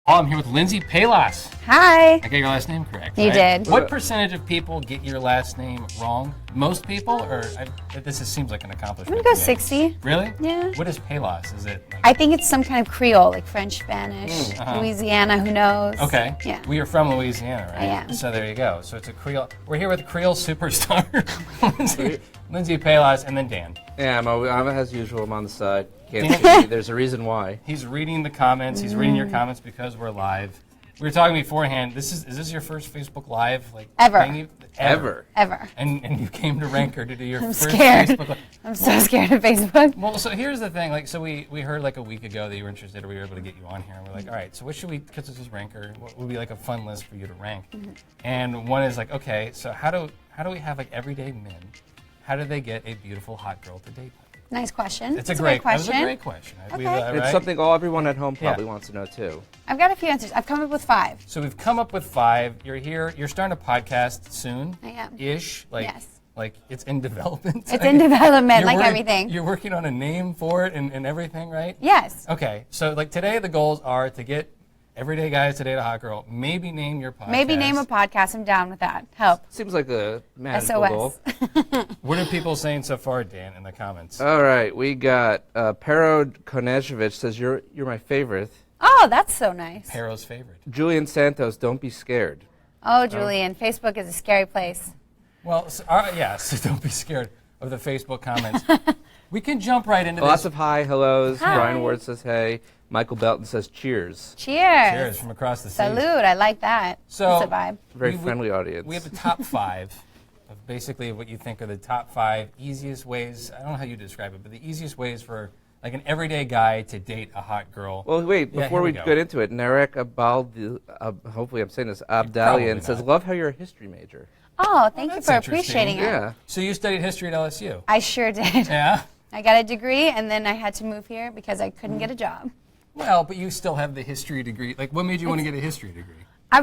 Oh, I'm here with Lindsey Pelas. Hi. I got your last name correct. You right? did. What percentage of people get your last name wrong? Most people, seems like an accomplishment. I'm gonna go to me. 60. Really? Yeah. What is Pelas? Is it? I think it's some kind of Creole, like French, Spanish, Louisiana. Who knows? Okay. Yeah. We are from Louisiana, right? I am. So there you go. So it's a Creole. We're here with a Creole superstar, Lindsey Pelas, and then Dan. Yeah, I'm as usual. I'm on the side. Can't see me. There's a reason why. He's reading the comments. He's reading your comments because we're live. We were talking beforehand. Is this your first Facebook Live Ever. thing? Ever. And you came to Ranker to do your first scared. Facebook Live. I'm so scared of Facebook. Well, so here's the thing. We heard like a week ago that you were interested, or we were able to get you on here. And we're like, all right, so what should we? Because this is Ranker. What would be like a fun list for you to rank? And one is like, okay, so how do we have like everyday men? How do they get a beautiful hot girl to date? Nice question. It's a great question. That was a great question. Okay. Right? It's something everyone at home probably wants to know too. I've got a few answers. I've come up with 5. So we've come up with 5. You're here. You're starting a podcast soon. I am. Ish. Yes. Like it's in development. It's in development, like everything. You're working on a name for it and everything, right? Yes. Okay. So like today the goals are to get everyday guys to date a hot girl. Maybe name your podcast. Maybe name a podcast. I'm down with that. Help. Seems like a magical goal. SOS. What are people saying so far, Dan, in the comments? All right, we got Pero Konezhevich says you're my favorite. Oh, that's so nice. Pero's favorite. Julian Santos, don't be scared. Oh, Julian, Facebook is a scary place. Well, so don't be scared of the Facebook comments. We can jump right into Lots this. of hellos. Hi. Brian Ward says hey. Michael Belton says cheers. Cheers. Cheers from across the sea. Salute. I like that. So, it's a vibe. Very friendly audience. We have a top 5 of basically what you think are the top 5 easiest ways. I don't know how you describe it, but the easiest ways for like an everyday guy to date a hot girl. Well, wait, Yeah, before here we go. get into it, Narek hopefully I'm saying this, Probably Abdalian not. says, love how you're a history major. Oh, thank you that's for interesting. appreciating it. Yeah. So you studied history at LSU? I sure did. Yeah? I got a degree, and then I had to move here because I couldn't get a job. Well, but you still have the history degree. Like, what made you want to get a history degree? I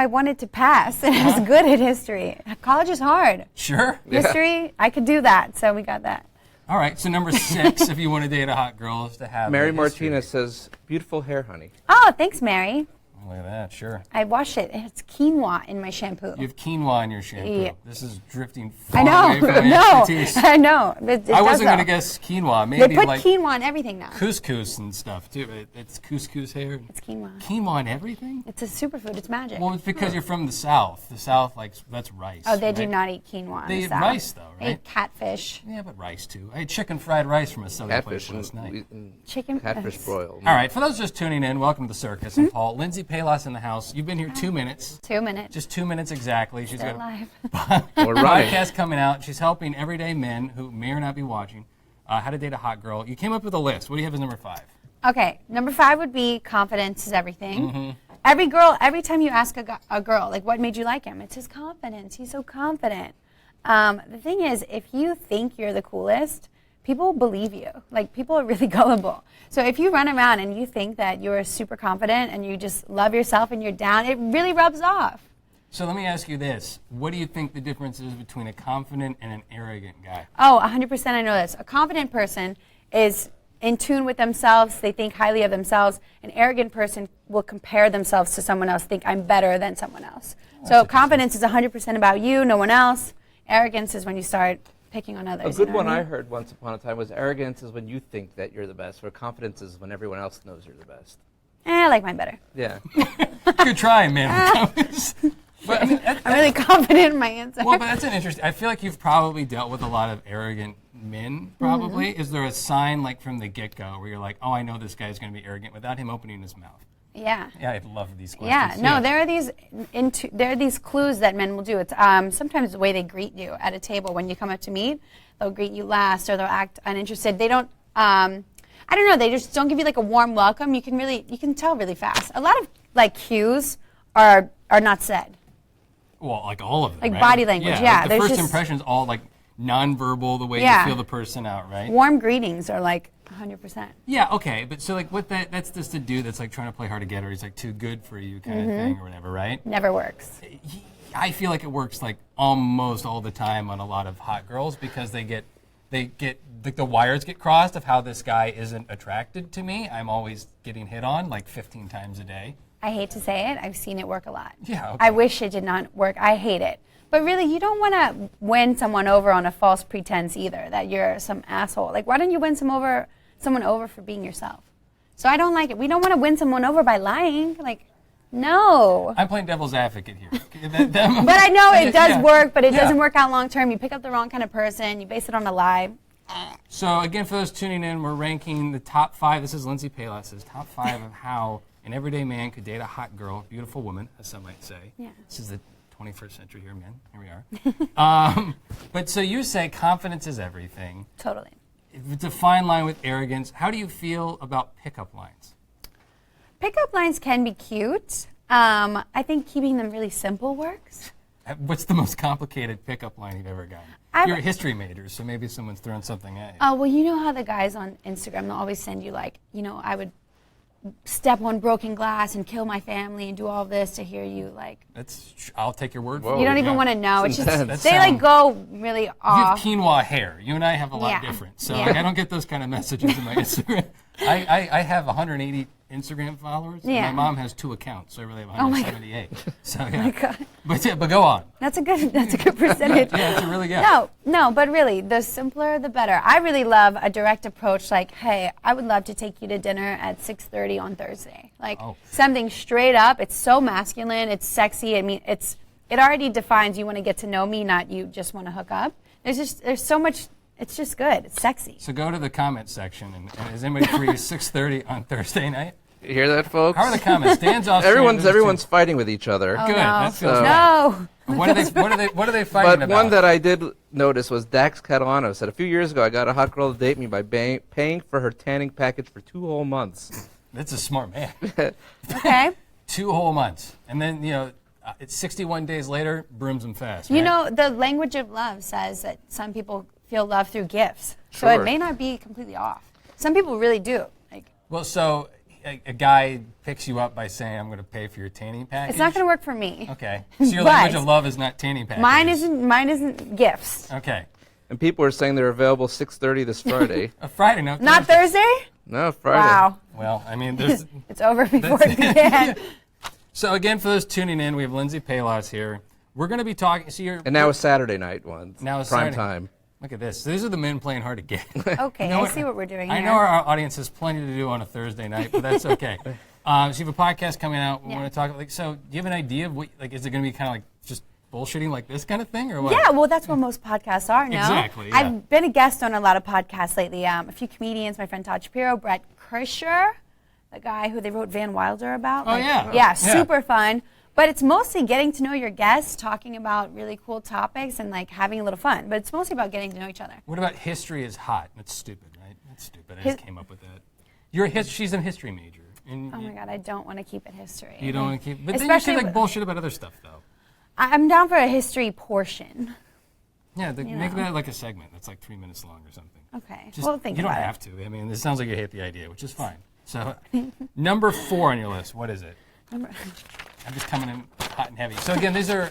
wanted to pass, and I was good at history. College is hard. Sure. History, I could do that, so we got that. All right, so number 6, if you want to date a hot girl, is to have Mary a history Martinez says, beautiful hair, honey. Oh, thanks, Mary. Look at that, sure. I washed it. It's quinoa in my shampoo. You have quinoa in your shampoo. Yeah. This is drifting I far away from know. my No, expertise. I know. I wasn't going to guess quinoa. They Maybe put like quinoa in everything now. couscous and stuff, too. It's couscous hair. It's quinoa. Quinoa in everything? It's a superfood. It's magic. Well, it's because you're from the South. The South, that's rice. Oh, they do right? not eat quinoa. They in the eat South. rice, though, They right? eat catfish. Yeah, but rice, too. I ate chicken fried rice from a southern Catfish place last night. Chicken. Catfish broiled. All right, for those just tuning in, welcome to the circus. I'm Paul. Lindsey Pelas in the house. You've been here 2 minutes. 2 minutes. Just 2 minutes exactly. She's Still got alive. a We're running. podcast coming out. She's helping everyday men who may or not be watching how to date a hot girl. You came up with a list. What do you have as number 5? Okay, number 5 would be confidence is everything. Mm-hmm. Every time you ask a girl, like, what made you like him? It's his confidence. He's so confident. The thing is, if you think you're the coolest, people will believe you. Like, people are really gullible. So if you run around and you think that you're super confident and you just love yourself and you're down, it really rubs off. So let me ask you this. What do you think the difference is between a confident and an arrogant guy? Oh, 100% I know this. A confident person is in tune with themselves. They think highly of themselves. An arrogant person will compare themselves to someone else, think I'm better than someone else. So confidence is 100% about you, no one else. Arrogance is when you start picking on others. A good you know one what I I mean? heard once upon a time was arrogance is when you think that you're the best, where confidence is when everyone else knows you're the best. I like mine better. Yeah. Good try, man. But, I mean, I'm really confident in my answer. well, but that's an interesting. I feel like you've probably dealt with a lot of arrogant men. Probably, Is there a sign like from the get-go where you're like, oh, I know this guy's going to be arrogant without him opening his mouth? Yeah. Yeah, I love these Yeah, questions. no, there are these clues that men will do. It's sometimes the way they greet you at a table when you come up to meet. They'll greet you last, or they'll act uninterested. They don't. I don't know. They just don't give you like a warm welcome. You can tell really fast. A lot of like cues are not said. Well, like all of them, Like right? body language, yeah, Like the there's first just- impression's all like nonverbal, the way Yeah. you feel the person out, right? Warm greetings are like 100%. Yeah, okay, but so like what that's just a dude that's like trying to play hard to get, or he's like too good for you kind of thing or whatever, right? Never works. I feel like it works like almost all the time on a lot of hot girls because they get they get the wires get crossed of how this guy isn't attracted to me. I'm always getting hit on like 15 times a day. I hate to say it. I've seen it work a lot. Yeah. Okay. I wish it did not work. I hate it. But really, you don't want to win someone over on a false pretense either, that you're some asshole. Like, why don't you win someone over for being yourself? So I don't like it. We don't want to win someone over by lying. Like, no. I'm playing devil's advocate here. But I know it does work, but it Yeah. doesn't work out long term. You pick up the wrong kind of person. You base it on a lie. So again, for those tuning in, we're ranking the top 5. This is Lindsey Pelas' top 5 of how an everyday man could date a hot girl, beautiful woman, as some might say. Yeah. This is the 21st century here, man. Here we are. But so you say confidence is everything. Totally. It's a fine line with arrogance. How do you feel about pickup lines? Pickup lines can be cute. I think keeping them really simple works. What's the most complicated pickup line you've ever gotten? You're a history major, so maybe someone's throwing something at you. Oh, well, you know how the guys on Instagram, they'll always send you like, I would step on broken glass and kill my family and do all this to hear you like. I'll take your word for Whoa. it. You don't even yeah. want to know. It's just intense. they like go really You have off. quinoa hair. You and I have a lot Yeah. different. So Yeah. like, I don't get those kind of messages in my Instagram. I have 180 Instagram followers. Yeah. And my mom has 2 accounts, so I really have Oh my 178. So yeah. Oh my God. But go on. That's a good percentage. Yeah, it's a really good. No, but really, the simpler the better. I really love a direct approach like, hey, I would love to take you to dinner at 6:30 on Thursday. Like something straight up. It's so masculine, it's sexy. I mean, it already defines you want to get to know me, not you just want to hook up. There's so much. It's just good. It's sexy. So go to the comment section and is anybody free 6:30 on Thursday night? You hear that, folks? How are the comments? Dan's off. Everyone's fighting with each other. Oh, Good. no. That feels right. No. What are they fighting But about? one that I did notice was Dax Catalano said, a few years ago I got a hot girl to date me by paying for her tanning package for 2 whole months. That's a smart man. Okay. 2 whole months. And then, it's 61 days later, brooms them fast. You right? know, the language of love says that some people feel love through gifts. So Sure. it may not be completely off. Some people really do. Like, Well, so a guy picks you up by saying, I'm going to pay for your tanning package? it's not going to work for me. Okay. So your But language of love is not tanning packages. Mine isn't gifts. Okay. And people are saying they're available 6:30 this Friday. A Friday, no. Not Thursday. Thursday? No, Friday. Wow. Well, I mean, there's... It's over before it began. So again, for those tuning in, we have Lindsey Pelas here. We're going to be talking... So you're, And now a Saturday night one. Now it's prime Saturday. time. Look at this. These are the men playing hard to get. Okay, I see what we're doing I here. know our audience has plenty to do on a Thursday night, but that's okay. So you have a podcast coming out. We Yeah. want to talk. So do you have an idea of what? Like, is it going to be kind of like just bullshitting like this kind of thing, or what? Yeah, well, that's what most podcasts are now. Exactly, yeah. I've been a guest on a lot of podcasts lately. A few comedians, my friend Todd Shapiro, Brett Kreischer, the guy who they wrote Van Wilder about. Oh, yeah. Yeah, Yeah. super fun. But it's mostly getting to know your guests, talking about really cool topics, and like having a little fun. But it's mostly about getting to know each other. What about history is hot? That's stupid, right? That's stupid. I just came up with that. She's a history major. And Oh my God, I don't want to keep it history. you don't want to keep. But then you Especially say like bullshit about other stuff, though. I'm down for a history portion. Yeah, make know. that like a segment that's like 3 minutes long or something. Okay, Just, we'll think you don't about have to. I mean, it sounds like you hate the idea, which is fine. So, number 4 on your list, what is it? I'm just coming in hot and heavy. So again, these are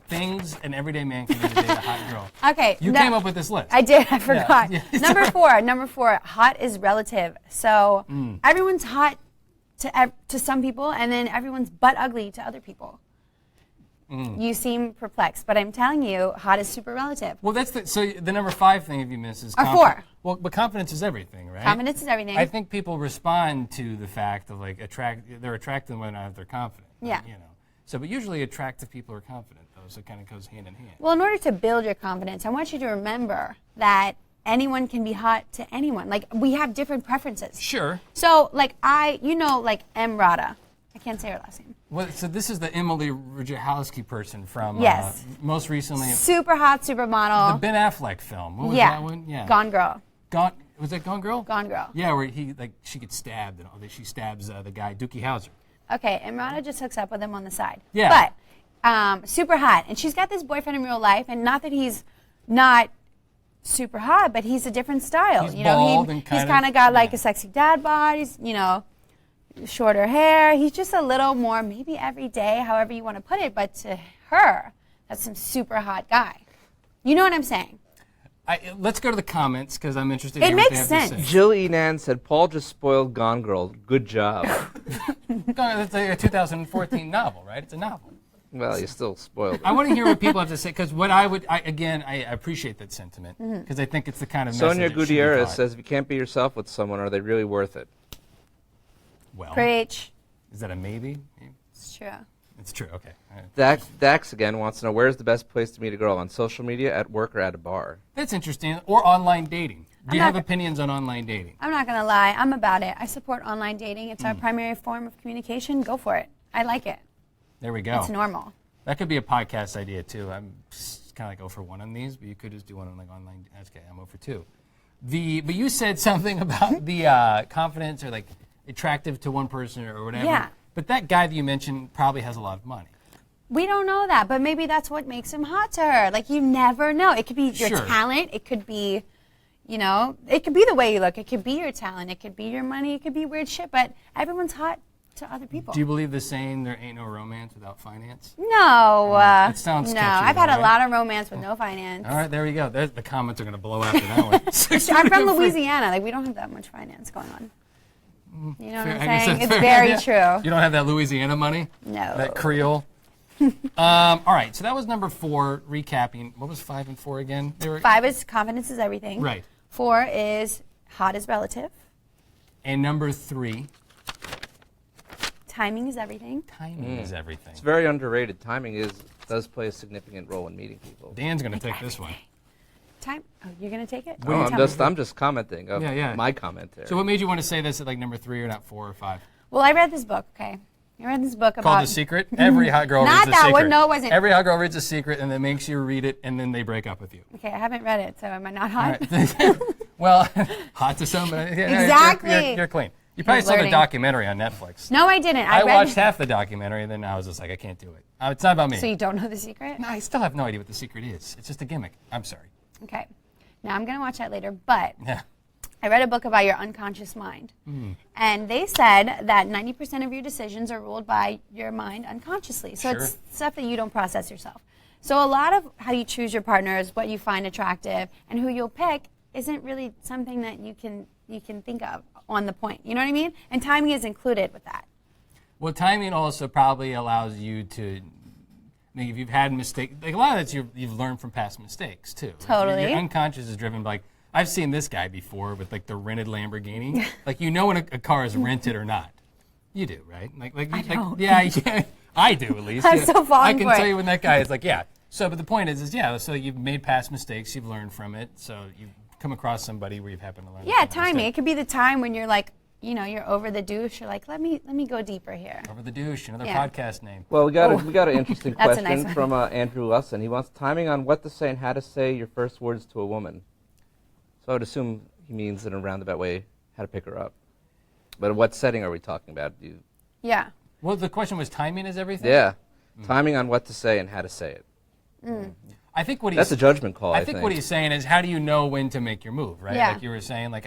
things an everyday man can do to date a hot girl. Okay. You came up with this list. I did. I forgot. Yeah. Number four. Hot is relative. So everyone's hot to some people, and then everyone's butt ugly to other people. You seem perplexed, but I'm telling you, hot is super relative. Well, so the number 5 thing if you miss is Or 4. Well, but confidence is everything, right? Confidence is everything. I think people respond to the fact of like they're attracted whether or not they're confident. Yeah. So, but usually attractive people are confident, though, so it kind of goes hand in hand. Well, in order to build your confidence, I want you to remember that anyone can be hot to anyone. Like, we have different preferences. Sure. So, like, M. Rada. I can't say her last name. Well, so this is the Emily Ratajkowski person from Yes. most recently Super hot, supermodel. the Ben Affleck film. What was Yeah. that one? Yeah. Gone Girl. Was that Gone Girl? Gone Girl. Yeah, where she gets stabbed and all that. She stabs the guy Dookie Howser. Okay, and Rada just hooks up with him on the side. Yeah. But super hot. And she's got this boyfriend in real life, and not that he's not super hot, but he's a different style. He's bald and he's kind kind of- of got like yeah. a sexy dad bod. He's, shorter hair. He's just a little more maybe everyday, however you want to put it, but to her, that's some super hot guy. You know what I'm saying? Let's go to the comments because I'm interested It in what they makes have to sense. say. Jill Enan said, Paul just spoiled Gone Girl. Good job. It's a 2014 novel, right? It's a novel. Well, you still spoiled it. I want to hear what people have to say because what I appreciate that sentiment because I think it's the kind of message Sonia that should be Gutierrez taught. says, if you can't be yourself with someone, are they really worth it? Well, Preach. is that a maybe? It's true. It's true. Okay. All right. Dax again wants to know, where's the best place to meet a girl? On social media, at work, or at a bar? That's interesting. Or online dating. Do you not have go- opinions on online dating? I'm not going to lie. I'm about it. I support online dating. It's our primary form of communication. Go for it. I like it. There we go. It's normal. That could be a podcast idea too. I'm kind of like 0 for 1 on these, but you could just do one on like online. That's okay. I'm 0 for 2. But you said something about the confidence or like attractive to one person or whatever. Yeah. But that guy that you mentioned probably has a lot of money. We don't know that, but maybe that's what makes him hot to her. Like, you never know. It could be your Sure. talent. It could be, it could be the way you look. It could be your talent. It could be your money. It could be weird shit, but everyone's hot to other people. Do you believe the saying, there ain't no romance without finance? No. It sounds no. catchy, I've had though, a right? lot of romance with no finance. All right, there we go. The comments are going to blow after that one. I'm from Louisiana. Like, we don't have that much finance going on. You know what Fair- I'm I guess saying? that's It's fair, very yeah. true. You don't have that Louisiana money? No. That Creole? All right, so that was number 4, recapping. What was 5 and 4 again? They were, 5 is confidence is everything. Right. 4 is hot is relative. And number 3, Timing is everything. timing is everything. It's very underrated. Timing does play a significant role in meeting people. Dan's going to take this one. Oh, you're going to take it? Oh, Tell me. I'm just commenting. Yeah. My comment there. So what made you want to say this at like number 3 or not 4 or 5? Well, I read this book, okay? I read this book Called about... The Secret? Every hot girl Not reads The that Secret. one, no, it wasn't. Every hot girl reads The Secret and then makes you read it and then they break up with you. Okay, I haven't read it, so am I not All hot? right. Well, hot to some, but yeah, Exactly. you're clean. You probably saw the learning. documentary on Netflix. No, I didn't. I read watched half the documentary and then I was just like, I can't do it. It's not about me. So you don't know The Secret? No, I still have no idea what The Secret is. It's just a gimmick. I'm sorry. Okay. Now I'm going to watch that later, but Yeah. I read a book about your unconscious mind. And they said that 90% of your decisions are ruled by your mind unconsciously. So Sure. it's stuff that you don't process yourself. So a lot of how you choose your partners, what you find attractive, and who you'll pick isn't really something that you can think of on the point. You know what I mean? And timing is included with that. Well, timing also probably allows you to, if you've had mistakes, like a lot of that's you've learned from past mistakes too. Like Totally. your unconscious is driven by, like, I've seen this guy before with like the rented Lamborghini. Like you know when a car is rented or not. You do, right? don't. Yeah, I do at least. I'm Yeah. so falling I can for tell it. you when that guy is like, yeah. So, but the point is yeah. So you've made past mistakes, you've learned from it. So you've come across somebody where you've happened to learn. Yeah, from a timing. mistake. It could be the time when you're like, you're over the douche. You're like, let me go deeper here. Over the douche, another Yeah. podcast name. Well, we got an interesting That's a question nice one. from Andrew Lusson. He wants timing on what to say and how to say your first words to a woman. So I would assume he means in a roundabout way how to pick her up. But what setting are we talking about? Yeah. Well, the question was timing is everything. Yeah, timing on what to say and how to say it. I think what he's That's a judgment call. I think what he's saying is, how do you know when to make your move, right? Yeah. Like you were saying, like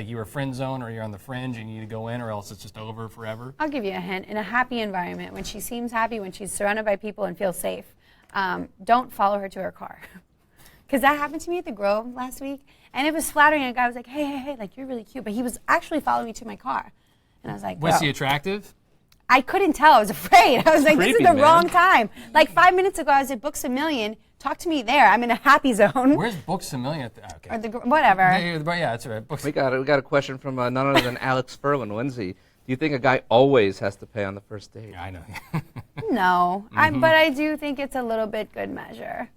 you were friend zone, or you're on the fringe, and you need to go in, or else it's just over forever. I'll give you a hint. In a happy environment, when she seems happy, when she's surrounded by people and feels safe, don't follow her to her car. Because that happened to me at the Grove last week, and it was flattering. A guy was like, hey, like, you're really cute. But he was actually following me to my car. And I was like, Was bro. he attractive? I couldn't tell. I was afraid. I was like, Creepy, this is the man. wrong time. Like 5 minutes ago, I was at Books A Million. Talk to me there. I'm in a happy zone. Where's Books A Million? Okay. Or whatever. Yeah, that's right. Books. We got a question from none other than Alex Furlan. Lindsay, do you think a guy always has to pay on the first date? Yeah, I know. No, but I do think it's a little bit good measure.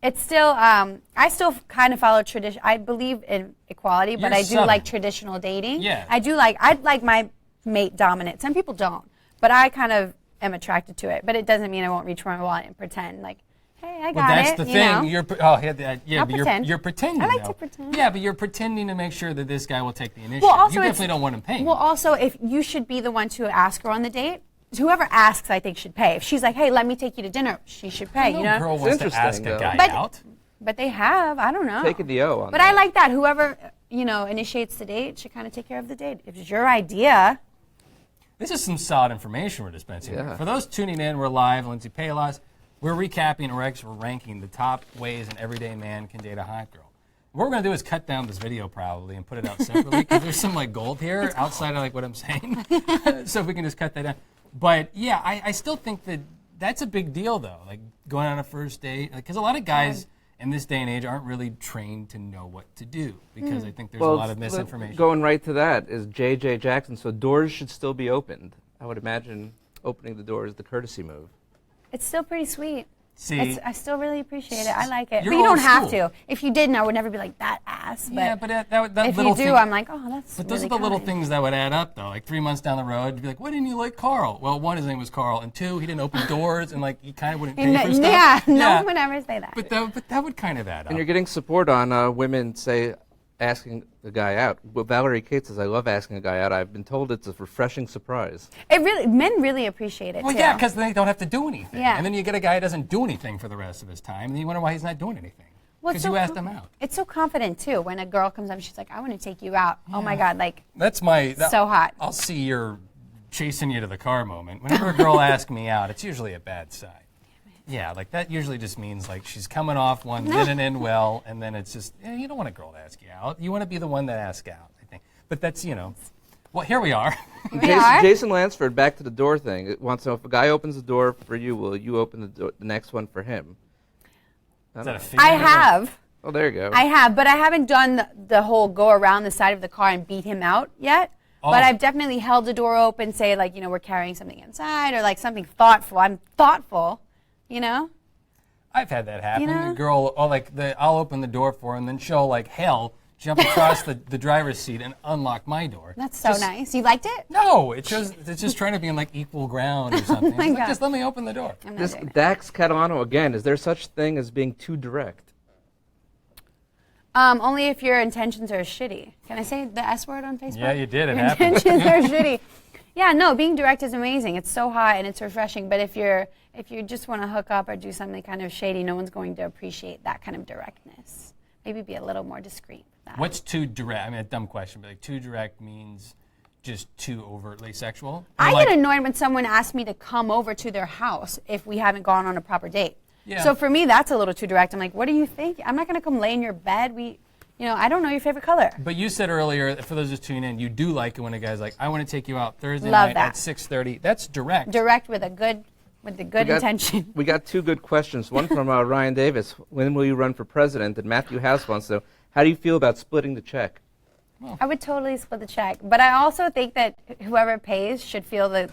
It's still, I still kind of follow tradition. I believe in equality, but You're I do Southern. like traditional dating. Yeah. I'd like my mate dominant. Some people don't, but I kind of am attracted to it. But it doesn't mean I won't reach for my wallet and pretend like, hey, I got Well, that's it. the you thing. know? Yeah, I'll but pretend. you're pretending. I like though. to pretend. Yeah, but you're pretending to make sure that this guy will take the initiative. Well, also you it's- definitely don't want him paying. Well, also, if you should be the one to ask her on the date. Whoever asks, I think, should pay. If she's like, hey, let me take you to dinner, she should pay. no You know. girl wants to interesting, ask a though. guy But- out. But they have. I don't know. Taking the O on But that. I like that. Whoever, initiates the date should kind of take care of the date. If it's your idea. This is some solid information we're dispensing. Yeah. For those tuning in, we're live. Lindsey Pelas. We're recapping, or actually we're ranking the top ways an everyday man can date a hot girl. What we're gonna do is cut down this video probably and put it out separately because there's some like gold here outside of like what I'm saying. So if we can just cut that down. But yeah, I still think that that's a big deal though. Like going on a first date, because a lot of guys in this day and age aren't really trained to know what to do because I think there's a lot of misinformation. Going right to that is J.J. Jackson. So doors should still be opened. I would imagine opening the door is the courtesy move. It's still pretty sweet. See, I still really appreciate it. I like it. You're But you don't old have school. to. If you didn't, I would never be like, that ass. But yeah, but that if little you do, thing, I'm like, oh, that's But those really are the little kind. things that would add up, though. Like 3 months down the road, you'd be like, "Why didn't you like Carl?" Well, one, his name was Carl, and two, he didn't open doors, and like he kind of wouldn't pay for stuff. Yeah, no one would ever say that. But that would kind of add up. And you're getting support on women, say, asking the guy out. Well, Valerie Kate says, I love asking a guy out. I've been told it's a refreshing surprise. Men really appreciate it Well, too. yeah, because they don't have to do anything. Yeah. And then you get a guy who doesn't do anything for the rest of his time, and you wonder why he's not doing anything. Well, Because it's you so asked him out. It's so confident too. When a girl comes up, she's like, "I want to take you out." Oh my God, like That's my so hot. I'll see your chasing you to the car moment. Whenever a girl asks me out, it's usually a bad sign. Yeah, like that usually just means like she's coming off one, didn't end well, and then it's just, you don't want a girl to ask you out. You want to be the one that asks out, I think. But that's, well, here we are. Jason Lansford, back to the door thing, wants to know if a guy opens the door for you, will you open the next one for him? Is that a figure? I have. Oh, there you go. I have, but I haven't done the whole go around the side of the car and beat him out yet. Oh. But I've definitely held the door open, say like, we're carrying something inside or like something thoughtful. I'm thoughtful, I've had that happen. You know? The girl, I'll open the door for her, and then she'll, like hell, jump across the driver's seat and unlock my door. That's so nice. You liked it? No, it's just trying to be in like equal ground or something. my It's like, God. just let me open the door. I'm not This doing it. Dax Catalano again, is there such thing as being too direct? Only if your intentions are shitty. Can I say the S word on Facebook? Yeah, you did. It Your happened. intentions are shitty. Yeah, no, being direct is amazing. It's so hot and it's refreshing. But if you just want to hook up or do something kind of shady, no one's going to appreciate that kind of directness. Maybe be a little more discreet with that. What's too direct? I mean, a dumb question, but like too direct means just too overtly sexual? Or I like, get annoyed when someone asks me to come over to their house if we haven't gone on a proper date. Yeah. So for me, that's a little too direct. I'm like, what do you think? I'm not going to come lay in your bed. I don't know your favorite color. But you said earlier, for those just tuning in, you do like it when a guy's like, I want to take you out Thursday Love night that. at 6:30. That's direct. Direct with a good intention. We got two good questions. One from Ryan Davis. When will you run for president? And Matthew House wants to know, how do you feel about splitting the check? I would totally split the check, but I also think that whoever pays should feel the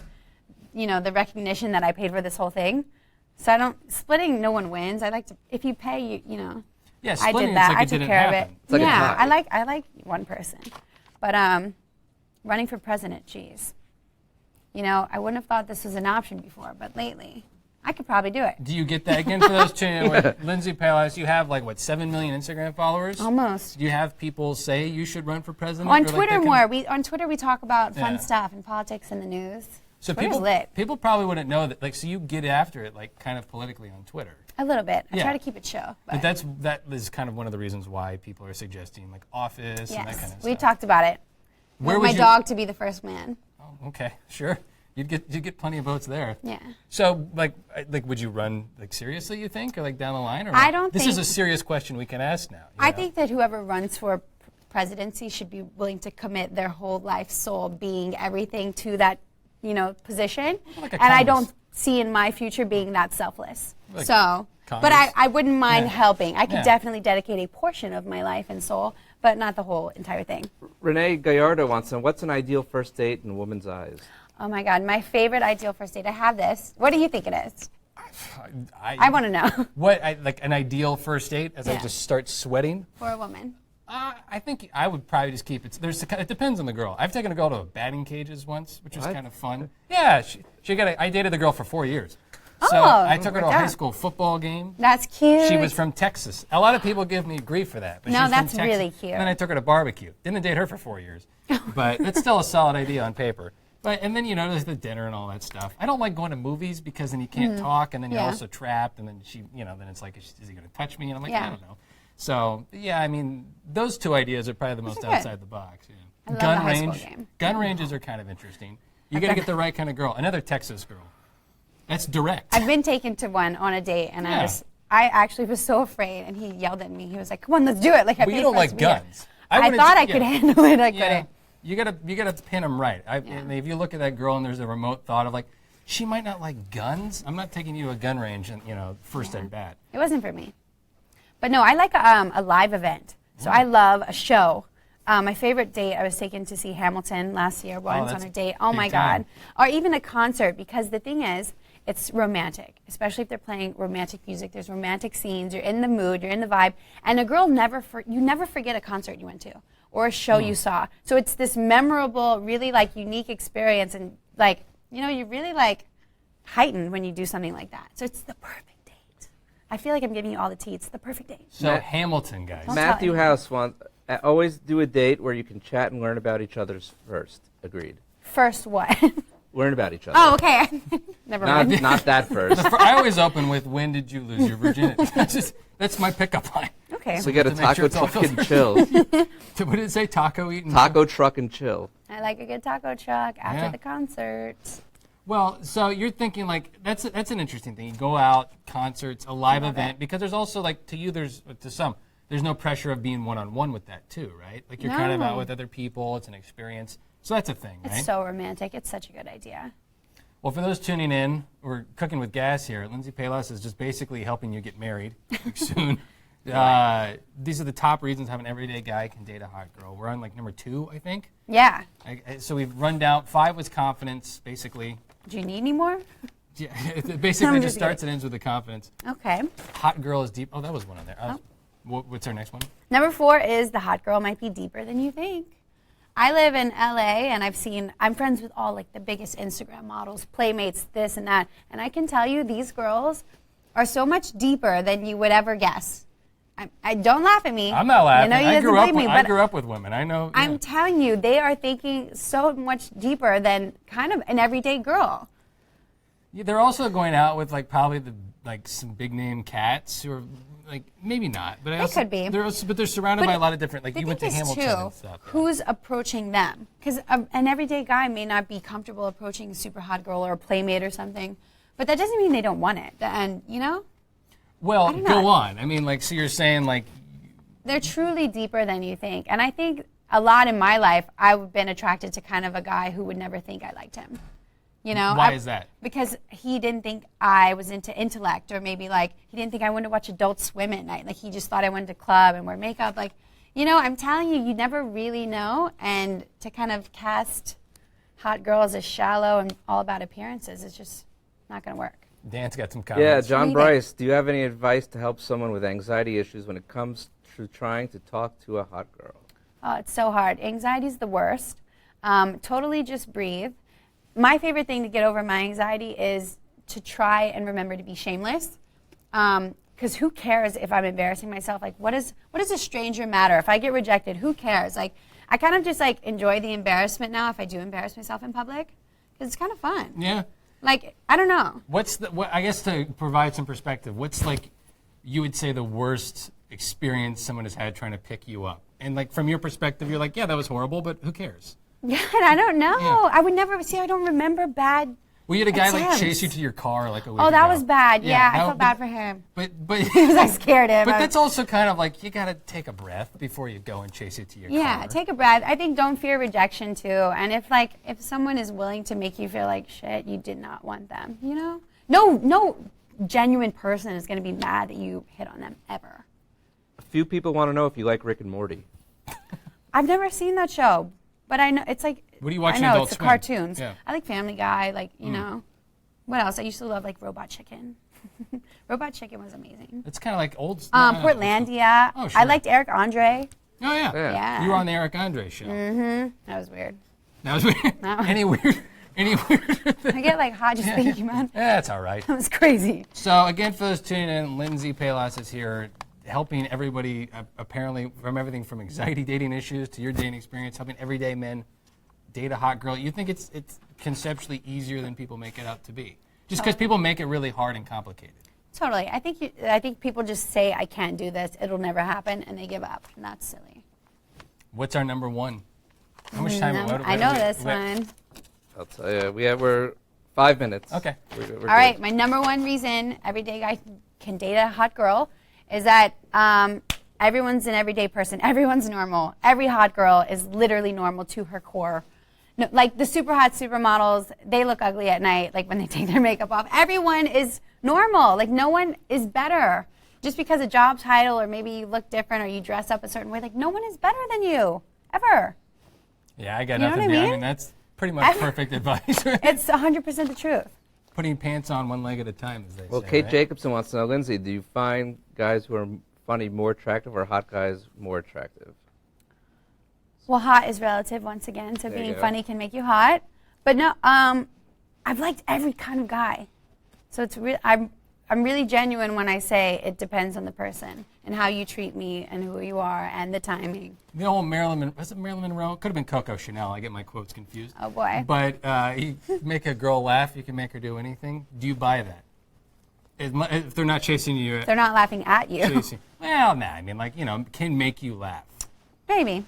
recognition that I paid for this whole thing. So splitting, no one wins. I like to, if you pay, Yeah, I splitting, did that. it's like I it took didn't care of happen. it. It's like a Yeah, tie. I like one person, but running for president, geez, I wouldn't have thought this was an option before, but lately, I could probably do it. Do you get that again for those tuning in? With Lindsey Pelas, you have 7 million Instagram followers? Almost. Do you have people say you should run for president? On Or, Twitter they can- more. On Twitter we talk about fun Yeah. stuff and politics and the news. So Twitter's lit. people probably wouldn't know that. So you get after it kind of politically on Twitter. A little bit. I Yeah. try to keep it show. But that is kind of one of the reasons why people are suggesting Office and that kind of stuff. We talked about it. Where Want would my you- dog to be the first man. Oh, okay, sure. You'd get plenty of votes there. Yeah. So would you run seriously? You think, or down the line, or I don't This is think- a serious question we can ask now. you I know? think that whoever runs for presidency should be willing to commit their whole life, soul, being, everything to that, position. Like a And I Congress. don't see in my future being that selfless. Like But Congress. I wouldn't mind Yeah. helping. I could Yeah. definitely dedicate a portion of my life and soul, but not the whole entire thing. Renee Gallardo wants to know, what's an ideal first date in a woman's eyes? Oh my God, my favorite ideal first date. I have this. What do you think it is? I want to know. What an ideal first date as I Yeah. just start sweating. For a woman. I think I would probably just keep it. It depends on the girl. I've taken a girl to batting cages once, which was What? kind of fun. Yeah, I dated the girl for 4 years. So Oh, I took her to a yeah. high school football game. That's cute. She was from Texas. A lot of people give me grief for that. But No, she's from that's Texas. really cute. And then I took her to barbecue. Didn't date her for 4 years. But it's still a solid idea on paper. And then, there's the dinner and all that stuff. I don't like going to movies because then you can't talk, and then you're Yeah. also trapped, and then then it's like, is he going to touch me? And I'm like, Yeah. I don't know. So, yeah, those two ideas are probably the most are good. outside the box. Yeah. I love the high school game. Gun ranges are kind of interesting. You got to get the right kind of girl. Another Texas girl. That's direct. I've been taken to one on a date, and Yeah. I actually was so afraid, and he yelled at me. He was like, "Come on, let's do it!" Like, But you don't like guns. I thought I could handle it. I couldn't. You gotta pin them right. And if you look at that girl and there's a remote thought of like, she might not like guns. I'm not taking you to a gun range and first at bat. It wasn't for me. But no, I like a live event. So I love a show. My favorite date, I was taken to see Hamilton last year once on a date. Oh my God. Or even a concert, because the thing is, it's romantic, especially if they're playing romantic music. There's romantic scenes. You're in the mood. You're in the vibe. And a girl you never forget a concert you went to or a show you saw. So it's this memorable, really like unique experience, and like you're really like heightened when you do something like that. So it's the perfect date. I feel like I'm giving you all the tea. It's the perfect date. So Hamilton, guys. Matthew House wants always do a date where you can chat and learn about each other's first. Agreed. First what? Learn about each other. Oh, okay. Never mind. Not that first. I always open with, when did you lose your virginity? That's my pickup line. Okay. So get a taco truck and chill. What did it say? Taco eating? Taco truck and chill. I like a good taco truck after the concert. Well, so you're thinking like that's an interesting thing. You go out, concerts, a live event, because there's also like there's no pressure of being one-on-one with that too, right? Like you're kind of out with other people. It's an experience. So that's a thing, right? It's so romantic. It's such a good idea. Well, for those tuning in, we're cooking with gas here. Lindsey Pelas is just basically helping you get married soon. These are the top reasons how an everyday guy can date a hot girl. We're on like number 2, I think. Yeah. So we've run down 5 was confidence, basically. Do you need any more? Yeah, it basically just starts and ends with the confidence. Okay. Hot girl is deep. Oh, that was one on there. What's our next one? Number 4 is the hot girl might be deeper than you think. I live in LA, and I'm friends with all like the biggest Instagram models, Playmates, this and that. And I can tell you these girls are so much deeper than you would ever guess. I don't laugh at me. I'm not laughing. I grew up with women. I know. I'm telling you, they are thinking so much deeper than kind of an everyday girl. Yeah, they're also going out with like probably some big name cats who are like maybe not, but They could be. But they're surrounded by a lot of different. Like you went to Hamilton and stuff. Who's approaching them? Because an everyday guy may not be comfortable approaching a super hot girl or a playmate or something, but that doesn't mean they don't want it. And Well, go on. I mean, like, so you're saying like they're truly deeper than you think. And I think a lot in my life, I've been attracted to kind of a guy who would never think I liked him. Why is that? Because he didn't think I was into intellect, or maybe like he didn't think I wanted to watch Adult Swim at night. Like he just thought I wanted to club and wear makeup. Like, I'm telling you, you never really know. And to kind of cast hot girls as shallow and all about appearances is just not going to work. Dan's got some comments. Yeah, John Bryce, do you have any advice to help someone with anxiety issues when it comes to trying to talk to a hot girl? Oh, it's so hard. Anxiety's the worst. Totally just breathe. My favorite thing to get over my anxiety is to try and remember to be shameless. Because who cares if I'm embarrassing myself? Like, what does a stranger matter? If I get rejected, who cares? Like, I kind of just like enjoy the embarrassment now if I do embarrass myself in public, because it's kind of fun. Yeah. Like, I don't know. I guess to provide some perspective, what's like you would say the worst experience someone has had trying to pick you up? And like from your perspective, you're like, yeah, that was horrible, but who cares? Yeah, I don't know. Yeah. I would never I don't remember bad. Well, you had a guy like attempts. chase you to your car like a week Oh, that ago. was bad. Yeah, I no, felt bad for him. But Because I scared him. But that's also kind of like you gotta take a breath before you go and chase it to your car. Yeah, take a breath. I think don't fear rejection too. And if someone is willing to make you feel like shit, you did not want them. No genuine person is going to be mad that you hit on them ever. A few people want to know if you like Rick and Morty. I've never seen that show, but I know it's like. What do you watch I on know Adult it's the Swim? cartoons. Yeah. I like Family Guy. Like what else? I used to love like Robot Chicken. Robot Chicken was amazing. It's kind of like old. Portlandia. Oh, sure. I liked Eric Andre. Oh yeah. Yeah. You were on the Eric Andre show. Mm-hmm. That was weird. That was weird. Any weird? I get like hot just thinking about it. Yeah, it's all right. That was crazy. So again, for those tuning in, Lindsey Pelas is here, helping everybody apparently from everything from anxiety dating issues to your dating experience, helping everyday men date a hot girl. You think it's conceptually easier than people make it out to be, just because people make it really hard and complicated. Totally. I think people just say I can't do this, it'll never happen, and they give up, and that's silly. What's our number one? How much time? I know this one. I'll tell you, we're 5 minutes. Okay. We're All right, my number one reason everyday guy can date a hot girl is that everyone's an everyday person. Everyone's normal. Every hot girl is literally normal to her core. No, like the super hot supermodels, they look ugly at night, like when they take their makeup off. Everyone is normal. Like no one is better. Just because a job title or maybe you look different or you dress up a certain way, like no one is better than you, ever. Yeah, I got You know nothing. what I I mean? mean, that's pretty much perfect advice. It's 100% the truth. Putting pants on one leg at a time, as they Well, say. Kate right? Jacobson wants to know, Lindsay, do you find guys who are funny more attractive or hot guys more attractive? Well, hot is relative once again, so There you being go. funny can make you hot. But no, I've liked every kind of guy. So it's I'm really genuine when I say it depends on the person and how you treat me and who you are and the timing. The old was it Marilyn Monroe? Could have been Coco Chanel. I get my quotes confused. Oh boy. But you make a girl laugh, you can make her do anything. Do you buy that? If they're not chasing you, They're not laughing at you. chasing. Well, nah. I mean, like can make you laugh. Maybe.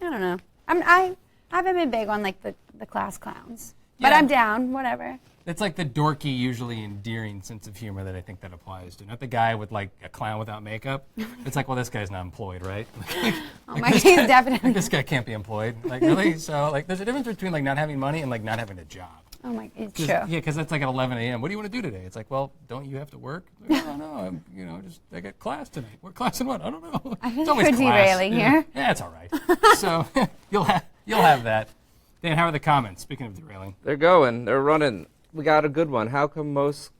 I don't know. I haven't been big on like the class clowns. But Yeah. I'm down, whatever. It's like the dorky, usually endearing sense of humor that I think that applies to. Not the guy with like a clown without makeup. It's like, well, this guy's not employed, right? Oh my, he's definitely. This guy can't be employed. Like, really? So, like, there's a difference between like not having money and like not having a job. Oh my, it's 'Cause- true. Yeah, because that's like at 11 a.m. What do you want to do today? It's like, well, don't you have to work? Like, oh, no, I got class tonight. What class and what? I don't know. I feel It's like always we're class. derailing Yeah. here. Yeah, it's all right. So you'll have that. Dan, how are the comments? Speaking of derailing. They're going. They're running. We got a good one. How come most,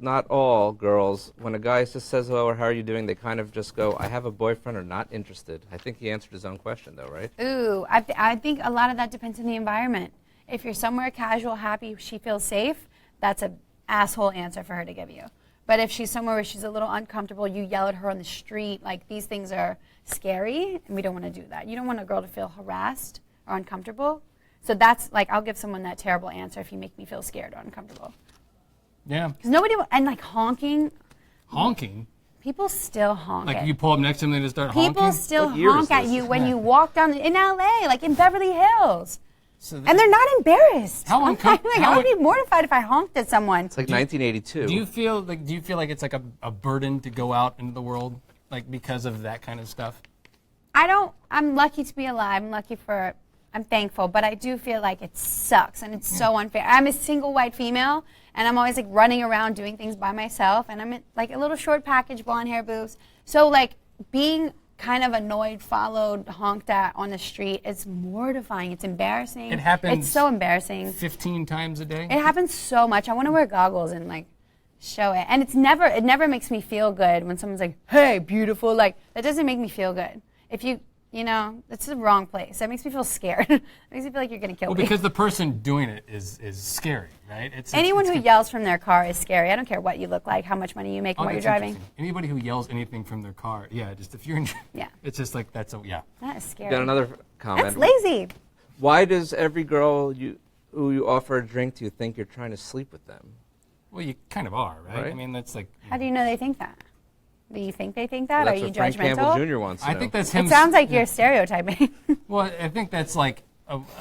not all girls, when a guy just says hello or how are you doing, they kind of just go, I have a boyfriend or not interested? I think he answered his own question, though, right? Ooh, I think a lot of that depends on the environment. If you're somewhere casual, happy, she feels safe, that's an asshole answer for her to give you. But if she's somewhere where she's a little uncomfortable, you yell at her on the street, like these things are scary, and we don't want to do that. You don't want a girl to feel harassed or uncomfortable. So that's like, I'll give someone that terrible answer if you make me feel scared or uncomfortable. Yeah. Because nobody, and like honking, Honking. people still honk. Like it. you pull up next to them and they just start People honking. still What year is honk at this? you when you walk down in LA, like in Beverly Hills. So And they're not embarrassed. How I'm uncom- like, how I would un- be mortified if I honked at someone. It's like 1982. do you feel like it's like a burden to go out into the world, like because of that kind of stuff? I'm lucky to be alive. I'm thankful, but I do feel like it sucks and it's so unfair. I'm a single white female and I'm always like running around doing things by myself and I'm in, like a little short package, blonde hair, boobs. So like being kind of annoyed, followed, honked at on the street, it's mortifying. It's embarrassing. It happens It's so embarrassing. 15 times a day. It happens so much. I want to wear goggles and like show it. And it never makes me feel good when someone's like, "Hey, beautiful." Like that doesn't make me feel good. If that's the wrong place. That makes me feel scared. It makes me feel like you're going to kill Well, me. because the person doing it is scary, right? Anyone who yells from their car is scary. I don't care what you look like, how much money you make, and what you're that's driving. interesting. Anybody who yells anything from their car, just if you're in, Yeah. it's just like that That is scary. Got another comment. That's lazy. Why does every girl who you offer a drink to think you're trying to sleep with them? Well, you kind of are, right? Right. I mean, that's like. How do you know they think that? Do you think they think that? That's Are you what Frank Campbell judgmental? Jr. wants to I know. think that's him. It sounds like you're stereotyping. Well, I think that's like.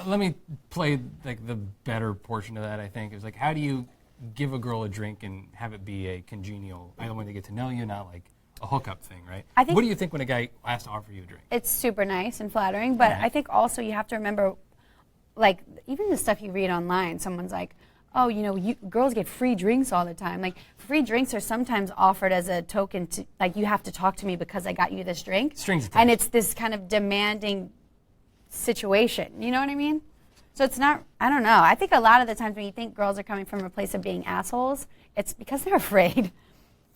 Let me play like the better portion of that. I think is like, how do you give a girl a drink and have it be a congenial? I don't want to get to know you, not like a hookup thing, right? I think- What do you think when a guy has to offer you a drink? It's super nice and flattering, but Right. I think also you have to remember, like, even the stuff you read online, someone's like, oh, girls get free drinks all the time. Like, free drinks are sometimes offered as a token to, like, you have to talk to me because I got you this drink. Strings attached. And it's this kind of demanding situation. You know what I mean? So it's not, I don't know. I think a lot of the times when you think girls are coming from a place of being assholes, it's because they're afraid.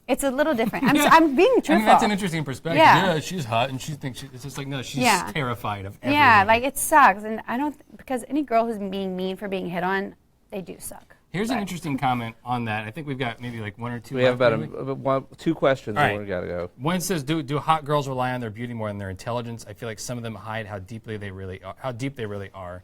It's a little different. I'm being truthful. I mean, that's an interesting perspective. Yeah. Yeah, she's hot, and she thinks it's just like no, she's Yeah. terrified of everything. Yeah, like it sucks, and I don't because any girl who's being mean for being hit on, they do suck. Here's an But- interesting comment on that. I think we've got maybe like one or two. We have left, about maybe. two questions All and right. we got to go. One says, "Do hot girls rely on their beauty more than their intelligence? I feel like some of them hide how deep they really are.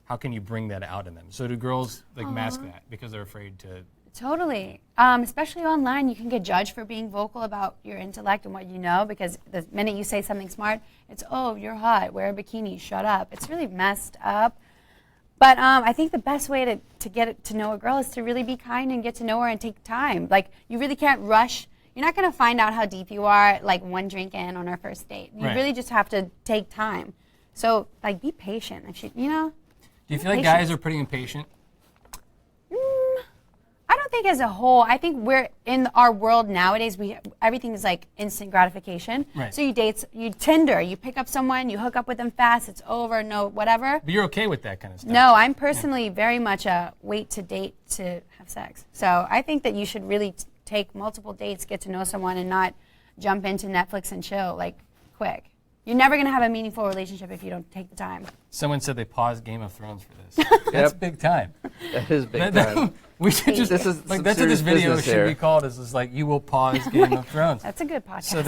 How can you bring that out in them? So do girls like mask that because they're afraid to?" Totally. Especially online, you can get judged for being vocal about your intellect and what you know because the minute you say something smart, it's, oh, you're hot, wear a bikini, shut up. It's really messed up. But I think the best way to get to know a girl is to really be kind and get to know her and take time. Like, you really can't rush. You're not going to find out how deep you are, like, one drink in on our first date. You really just have to take time. So, like, be patient. If she, Do you feel like guys are pretty impatient? I don't think as a whole. I think we're in our world nowadays. Everything is like instant gratification. Right. So you Tinder, you pick up someone, you hook up with them fast. It's over, no whatever. But you're okay with that kind of stuff? No, I'm personally very much a wait to date to have sex. So I think that you should really take multiple dates, get to know someone, and not jump into Netflix and chill like quick. You're never going to have a meaningful relationship if you don't take the time. Someone said they paused Game of Thrones for this. That's big time. That is big time. We should just, this is like, that's what this video should be called, is like, you will pause Game of Thrones. That's a good podcast. So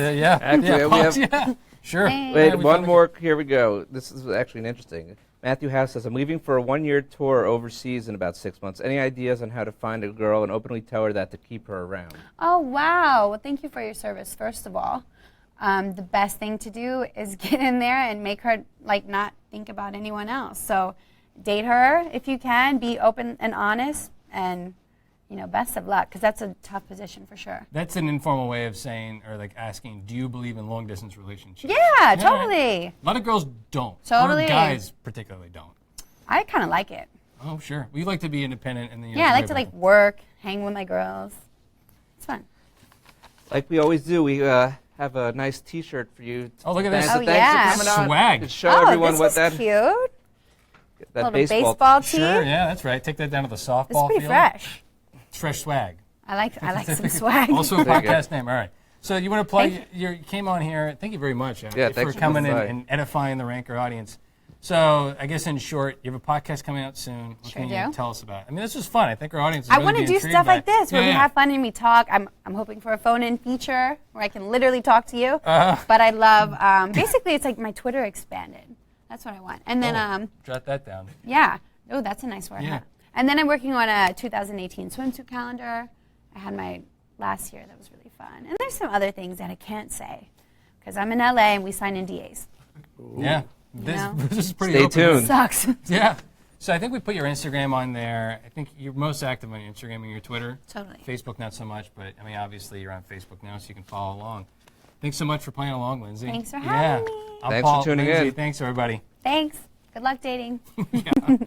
Actually, Sure. Wait, one more. Here we go. This is actually an interesting. Matthew House says, I'm leaving for a 1-year tour overseas in about 6 months. Any ideas on how to find a girl and openly tell her that to keep her around? Oh, wow. Well, thank you for your service, first of all. The best thing to do is get in there and make her like not think about anyone else. So date her if you can, be open and honest, and best of luck, because that's a tough position for sure. That's an informal way of saying, or like asking, do you believe in long distance relationships? Yeah, totally. A lot of girls don't. Totally. Or guys particularly don't. I kind of like it. Oh, sure. We like to be independent, and then I like to like work, hang with my girls. It's fun. Like we always do, we have a nice T-shirt for you. Oh, look at this. So Oh, thanks yeah. for coming out. Swag. To show everyone this what is that cute. that Little baseball tee. Sure, yeah, that's right. Take that down to the softball It's pretty field. fresh. It's fresh swag. I like some swag. Also a There you go. podcast name. All right. So you want to plug? You came on here. Thank you very much. Yeah, for thanks for coming in coming by. and edifying the Ranker audience. So I guess in short, you have a podcast coming out soon. What Sure can you do. tell us about? I mean, this is fun. I think our audience is I really want to do intrigued stuff by like this where Yeah, we yeah. have fun and we talk. I'm hoping for a phone-in feature where I can literally talk to you. But I love basically it's like my Twitter expanded. That's what I want. And then Jot that down. yeah. Oh, that's a nice word. Yeah. Huh? And then I'm working on a 2018 swimsuit calendar. I had my last year. That was really fun. And there's some other things that I can't say because I'm in LA and we sign NDAs. Yeah. know? This is pretty Stay open. tuned. Sucks. Yeah. So I think we put your Instagram on there. I think you're most active on your Instagram and your Twitter. Totally. Facebook, not so much, but I mean, obviously you're on Facebook now, so you can follow along. Thanks so much for playing along, Lindsay. Thanks for having me. I'm Thanks for Paul, tuning Lindsay. in. Thanks, everybody. Thanks. Good luck dating. Yeah.